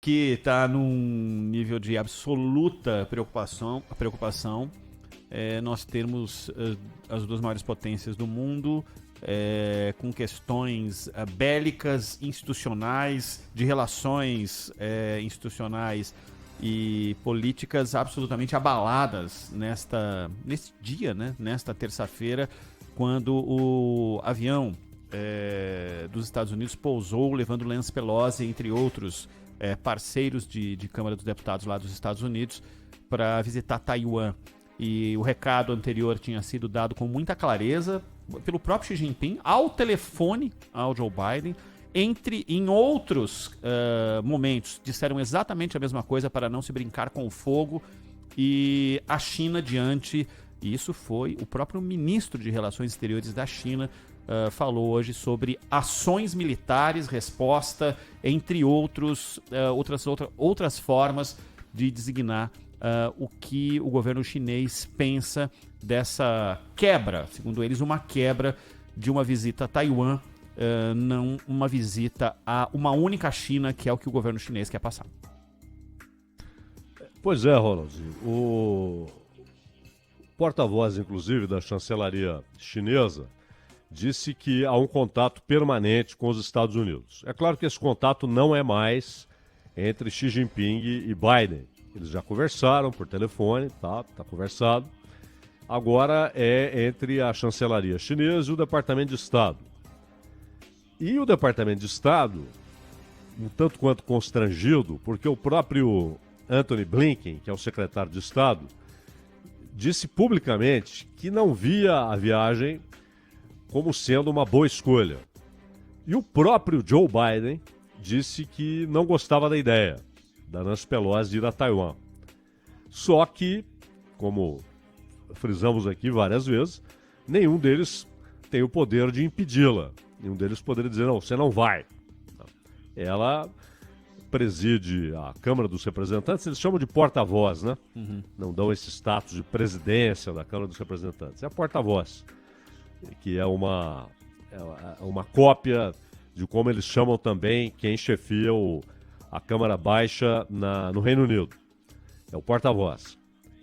que está num nível de absoluta preocupação. Nós termos as duas maiores potências do mundo com questões bélicas, institucionais, de relações institucionais e políticas absolutamente abaladas nesse dia, né? Nesta terça-feira, quando o avião dos Estados Unidos pousou, levando Nancy Pelosi, entre outros parceiros de Câmara dos Deputados lá dos Estados Unidos, para visitar Taiwan. E o recado anterior tinha sido dado com muita clareza pelo próprio Xi Jinping ao telefone ao Joe Biden. Em outros momentos, disseram exatamente a mesma coisa para não se brincar com o fogo. E a China diante, e isso foi o próprio ministro de Relações Exteriores da China, falou hoje sobre ações militares, resposta, entre outras formas de designar o que o governo chinês pensa dessa quebra, segundo eles, uma quebra de uma visita a Taiwan, não uma visita a uma única China, que é o que o governo chinês quer passar. Pois é, Ronald. O porta-voz, inclusive, da chancelaria chinesa disse que há um contato permanente com os Estados Unidos. É claro que esse contato não é mais entre Xi Jinping e Biden. Eles já conversaram por telefone, tá conversado. Agora é entre a chancelaria chinesa e o Departamento de Estado. E o Departamento de Estado, um tanto quanto constrangido, porque o próprio Antony Blinken, que é o secretário de Estado, disse publicamente que não via a viagem como sendo uma boa escolha. E o próprio Joe Biden disse que não gostava da ideia da Nancy Pelosi ir a Taiwan. Só que, como frisamos aqui várias vezes, nenhum deles tem o poder de impedi-la. Nenhum deles poderia dizer, não, você não vai. Ela preside a Câmara dos Representantes, eles chamam de porta-voz, né? Uhum. Não dão esse status de presidência da Câmara dos Representantes. É a porta-voz, que é uma cópia de como eles chamam também quem chefia a Câmara Baixa no Reino Unido. É o porta-voz.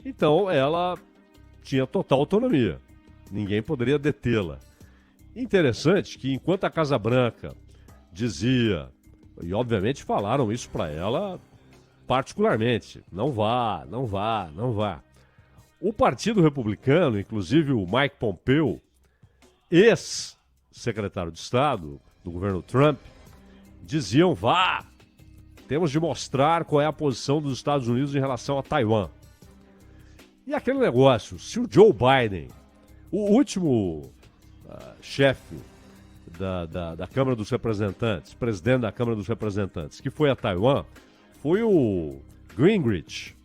Então, ela tinha total autonomia. Ninguém poderia detê-la. Interessante que, enquanto a Casa Branca dizia, e obviamente falaram isso para ela particularmente, não vá, não vá, não vá. O Partido Republicano, inclusive o Mike Pompeo, ex-secretário de Estado do governo Trump, diziam, vá, temos de mostrar qual é a posição dos Estados Unidos em relação a Taiwan. E aquele negócio, se o Joe Biden, o último chefe da Câmara dos Representantes, presidente da Câmara dos Representantes, que foi a Taiwan, foi o Gingrich.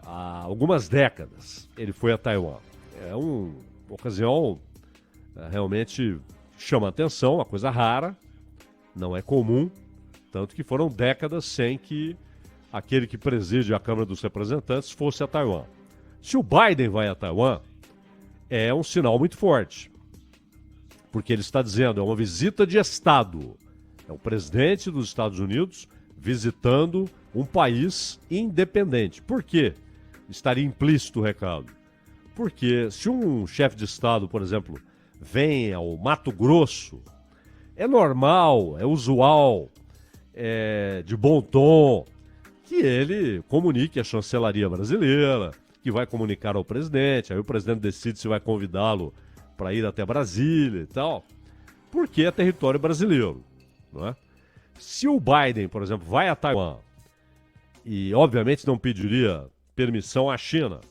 Há algumas décadas ele foi a Taiwan. É uma ocasião realmente chama atenção, uma coisa rara, não é comum, tanto que foram décadas sem que aquele que preside a Câmara dos Representantes fosse a Taiwan. Se o Biden vai a Taiwan, é um sinal muito forte, porque ele está dizendo, é uma visita de Estado, é o presidente dos Estados Unidos visitando um país independente. Por quê? Estaria implícito o recado. Porque se um chefe de Estado, por exemplo, vem ao Mato Grosso, é normal, é usual, é de bom tom que ele comunique à chancelaria brasileira, que vai comunicar ao presidente, aí o presidente decide se vai convidá-lo para ir até Brasília e tal, porque é território brasileiro, não é? Se o Biden, por exemplo, vai a Taiwan e obviamente não pediria permissão à China,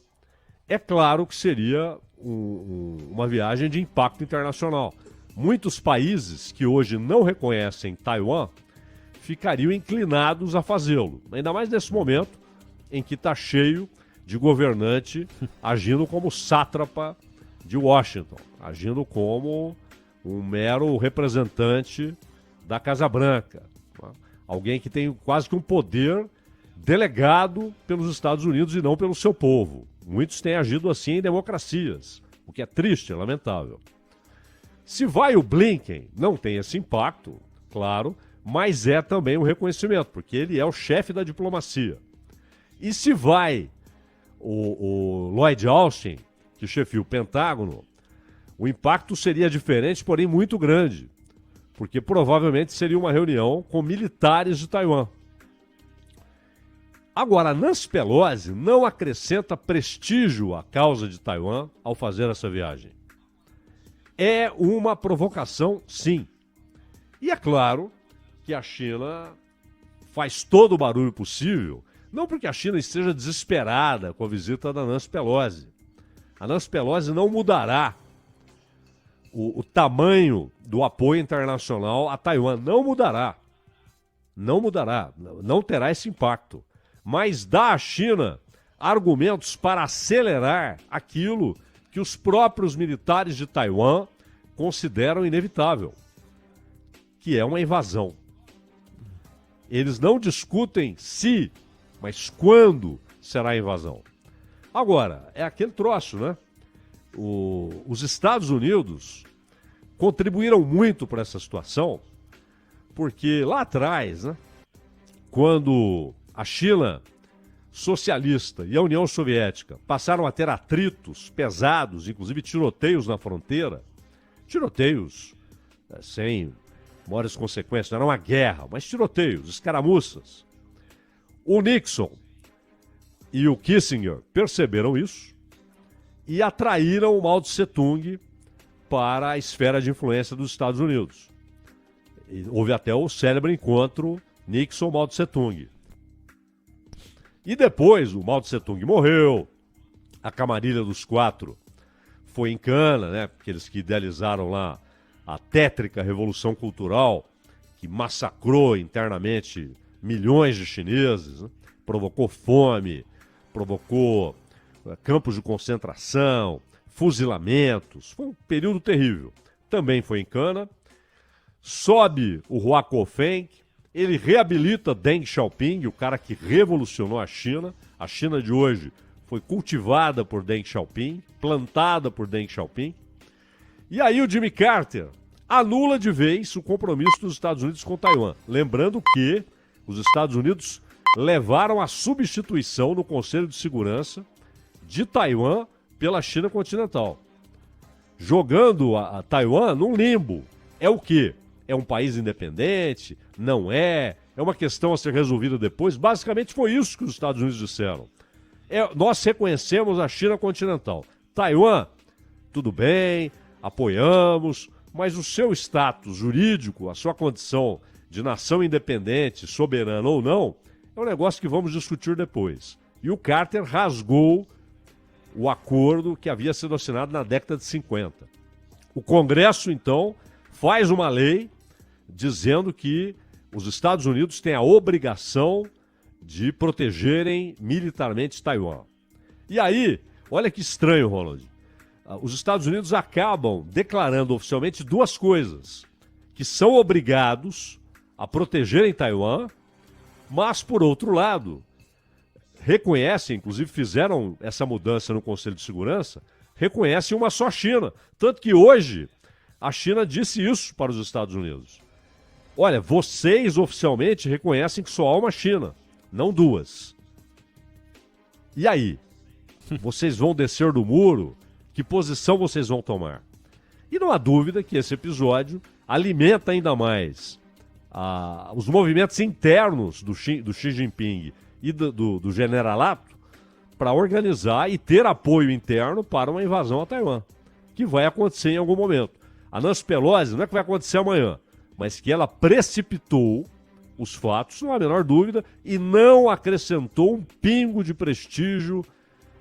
é claro que seria uma viagem de impacto internacional. Muitos países que hoje não reconhecem Taiwan ficariam inclinados a fazê-lo, ainda mais nesse momento em que está cheio de governante agindo como sátrapa de Washington, agindo como um mero representante da Casa Branca, tá? Alguém que tem quase que um poder delegado pelos Estados Unidos e não pelo seu povo. Muitos têm agido assim em democracias, o que é triste, é lamentável. Se vai o Blinken, não tem esse impacto, claro, mas é também um reconhecimento, porque ele é o chefe da diplomacia. E se vai o Lloyd Austin, que chefia o Pentágono, o impacto seria diferente, porém muito grande, porque provavelmente seria uma reunião com militares de Taiwan. Agora, Nancy Pelosi não acrescenta prestígio à causa de Taiwan ao fazer essa viagem. É uma provocação, sim. E é claro que a China faz todo o barulho possível, não porque a China esteja desesperada com a visita da Nancy Pelosi. A Nancy Pelosi não mudará o tamanho do apoio internacional a Taiwan. Não mudará. Não mudará. Não terá esse impacto. Mas dá à China argumentos para acelerar aquilo que os próprios militares de Taiwan consideram inevitável, que é uma invasão. Eles não discutem se, mas quando será a invasão. Agora, é aquele troço, né? Os Estados Unidos contribuíram muito para essa situação, porque lá atrás, né, quando a China socialista e a União Soviética passaram a ter atritos pesados, inclusive tiroteios na fronteira, tiroteios sem maiores consequências, não era uma guerra, mas tiroteios, escaramuças. O Nixon e o Kissinger perceberam isso e atraíram o Mao Tse-tung para a esfera de influência dos Estados Unidos. E houve até o célebre encontro Nixon-Mao Tse-tung. E depois o Mao Tse-tung morreu, a camarilha dos quatro foi em cana, né? Aqueles que idealizaram lá a tétrica revolução cultural que massacrou internamente milhões de chineses, né? Provocou fome, provocou campos de concentração, fuzilamentos. Foi um período terrível. Também foi em cana. Sobe o Hua Kofeng, ele reabilita Deng Xiaoping, o cara que revolucionou a China. A China de hoje foi cultivada por Deng Xiaoping, plantada por Deng Xiaoping. E aí o Jimmy Carter anula de vez o compromisso dos Estados Unidos com Taiwan. Lembrando que os Estados Unidos levaram a substituição no Conselho de Segurança de Taiwan pela China continental, jogando a Taiwan num limbo. É o quê? É um país independente? Não é? É uma questão a ser resolvida depois? Basicamente foi isso que os Estados Unidos disseram. Nós reconhecemos a China continental. Taiwan, tudo bem, apoiamos, mas o seu status jurídico, a sua condição de nação independente, soberana ou não, é um negócio que vamos discutir depois. E o Carter rasgou o acordo que havia sido assinado na década de 50. O Congresso, então, faz uma lei dizendo que os Estados Unidos têm a obrigação de protegerem militarmente Taiwan. E aí, olha que estranho, Ronald. Os Estados Unidos acabam declarando oficialmente duas coisas: que são obrigados a protegerem Taiwan, mas, por outro lado, reconhecem, inclusive fizeram essa mudança no Conselho de Segurança, reconhecem uma só China. Tanto que hoje a China disse isso para os Estados Unidos. Olha, vocês oficialmente reconhecem que só há uma China, não duas. E aí? Vocês vão descer do muro? Que posição vocês vão tomar? E não há dúvida que esse episódio alimenta ainda mais os movimentos internos do Xi Jinping e do generalato para organizar e ter apoio interno para uma invasão a Taiwan, que vai acontecer em algum momento. A Nancy Pelosi não é que vai acontecer amanhã, mas que ela precipitou os fatos, não há a menor dúvida, e não acrescentou um pingo de prestígio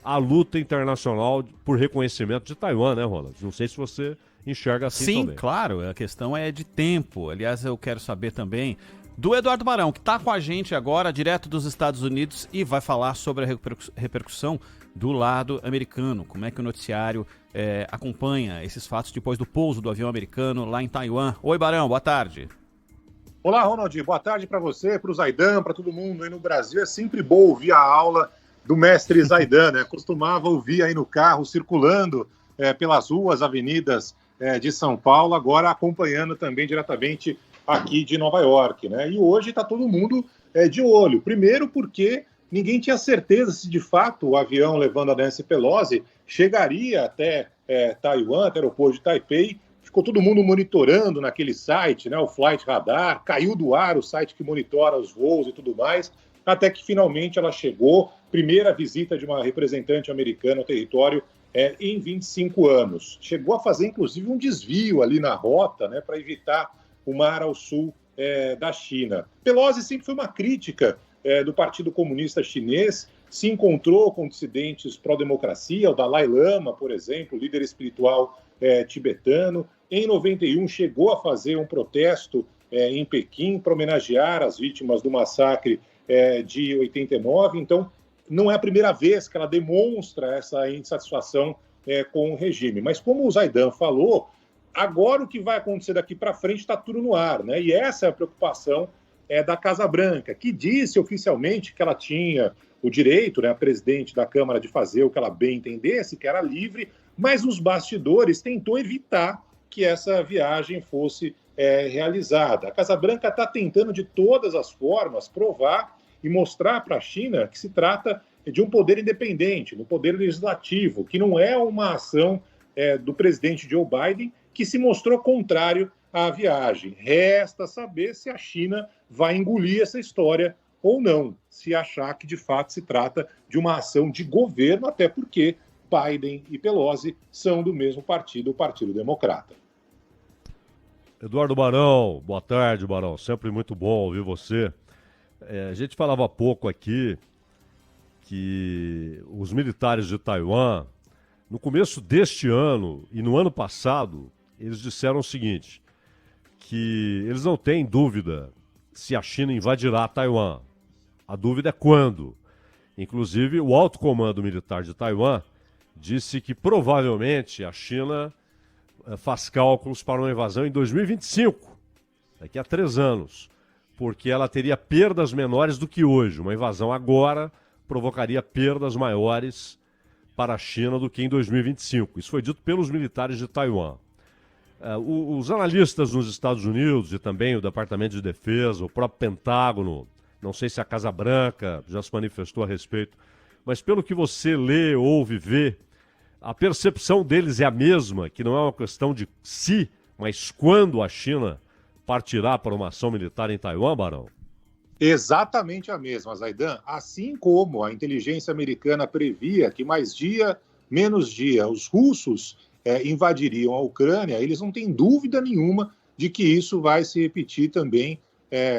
à luta internacional por reconhecimento de Taiwan, né, Ronald? Não sei se você enxerga assim também. Sim, claro, a questão é de tempo. Aliás, eu quero saber também do Eduardo Barão, que está com a gente agora, direto dos Estados Unidos, e vai falar sobre a repercussão do lado americano. Como é que o noticiário acompanha esses fatos depois do pouso do avião americano lá em Taiwan. Oi, Barão, boa tarde. Olá, Ronaldinho, boa tarde para você, para o Zaidan, para todo mundo aí no Brasil. É sempre bom ouvir a aula do mestre Zaidan, né? Costumava ouvir aí no carro, circulando pelas ruas, avenidas de São Paulo, agora acompanhando também diretamente aqui de Nova York, né? E hoje está todo mundo de olho. Primeiro porque ninguém tinha certeza se de fato o avião levando a Nancy Pelosi chegaria até Taiwan, até o aeroporto de Taipei. Ficou todo mundo monitorando naquele site, né, o Flight Radar, caiu do ar o site que monitora os voos e tudo mais, até que finalmente ela chegou, primeira visita de uma representante americana ao território em 25 anos. Chegou a fazer, inclusive, um desvio ali na rota, né, para evitar o mar ao sul da China. Pelosi sempre foi uma crítica do Partido Comunista Chinês, se encontrou com dissidentes pró-democracia, o Dalai Lama, por exemplo, líder espiritual tibetano. Em 91, chegou a fazer um protesto em Pequim para homenagear as vítimas do massacre de 89. Então, não é a primeira vez que ela demonstra essa insatisfação com o regime. Mas, como o Zaidan falou, agora o que vai acontecer daqui para frente está tudo no ar, né? E essa é a preocupação da Casa Branca, que disse oficialmente que ela tinha o direito, né, a presidente da Câmara, de fazer o que ela bem entendesse, que era livre, mas nos bastidores tentou evitar que essa viagem fosse realizada. A Casa Branca está tentando de todas as formas provar e mostrar para a China que se trata de um poder independente, do poder legislativo, que não é uma ação do presidente Joe Biden, que se mostrou contrário à viagem. Resta saber se a China vai engolir essa história ou não, se achar que de fato se trata de uma ação de governo, até porque Biden e Pelosi são do mesmo partido, o Partido Democrata. Eduardo Barão, boa tarde, Barão. Sempre muito bom ouvir você. A gente falava há pouco aqui que os militares de Taiwan, no começo deste ano e no ano passado, eles disseram o seguinte, que eles não têm dúvida se a China invadirá Taiwan. A dúvida é quando. Inclusive, o alto comando militar de Taiwan disse que provavelmente a China faz cálculos para uma invasão em 2025, daqui a 3 anos, porque ela teria perdas menores do que hoje. Uma invasão agora provocaria perdas maiores para a China do que em 2025. Isso foi dito pelos militares de Taiwan. Os analistas nos Estados Unidos e também o Departamento de Defesa, o próprio Pentágono, não sei se a Casa Branca já se manifestou a respeito, mas pelo que você lê, ouve, vê, a percepção deles é a mesma, que não é uma questão de se, mas quando a China partirá para uma ação militar em Taiwan, Barão? Exatamente a mesma, Zaidan. Assim como a inteligência americana previa que mais dia, menos dia, os russos invadiriam a Ucrânia, eles não têm dúvida nenhuma de que isso vai se repetir também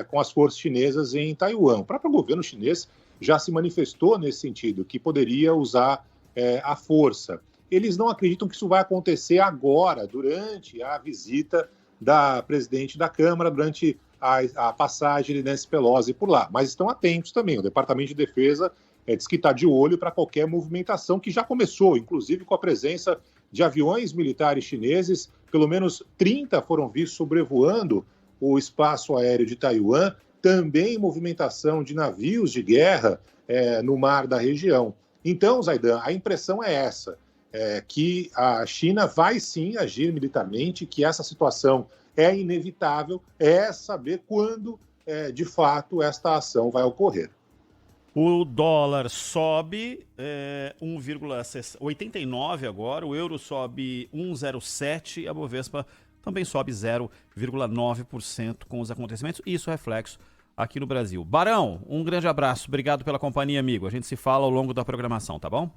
com as forças chinesas em Taiwan. O próprio governo chinês já se manifestou nesse sentido, que poderia usar a força. Eles não acreditam que isso vai acontecer agora, durante a visita da presidente da Câmara, durante a passagem de Nancy Pelosi por lá. Mas estão atentos também. O Departamento de Defesa diz que está de olho para qualquer movimentação que já começou, inclusive com a presença de aviões militares chineses. Pelo menos 30 foram vistos sobrevoando o espaço aéreo de Taiwan. Também movimentação de navios de guerra no mar da região. Então, Zaidan, a impressão é essa, que a China vai sim agir militarmente, que essa situação é inevitável, é saber quando, de fato, esta ação vai ocorrer. O dólar sobe 1,89 agora, o euro sobe 1,07 e a Bovespa também sobe 0,9% com os acontecimentos. Isso é reflexo aqui no Brasil. Barão, um grande abraço, obrigado pela companhia, amigo. A gente se fala ao longo da programação, tá bom?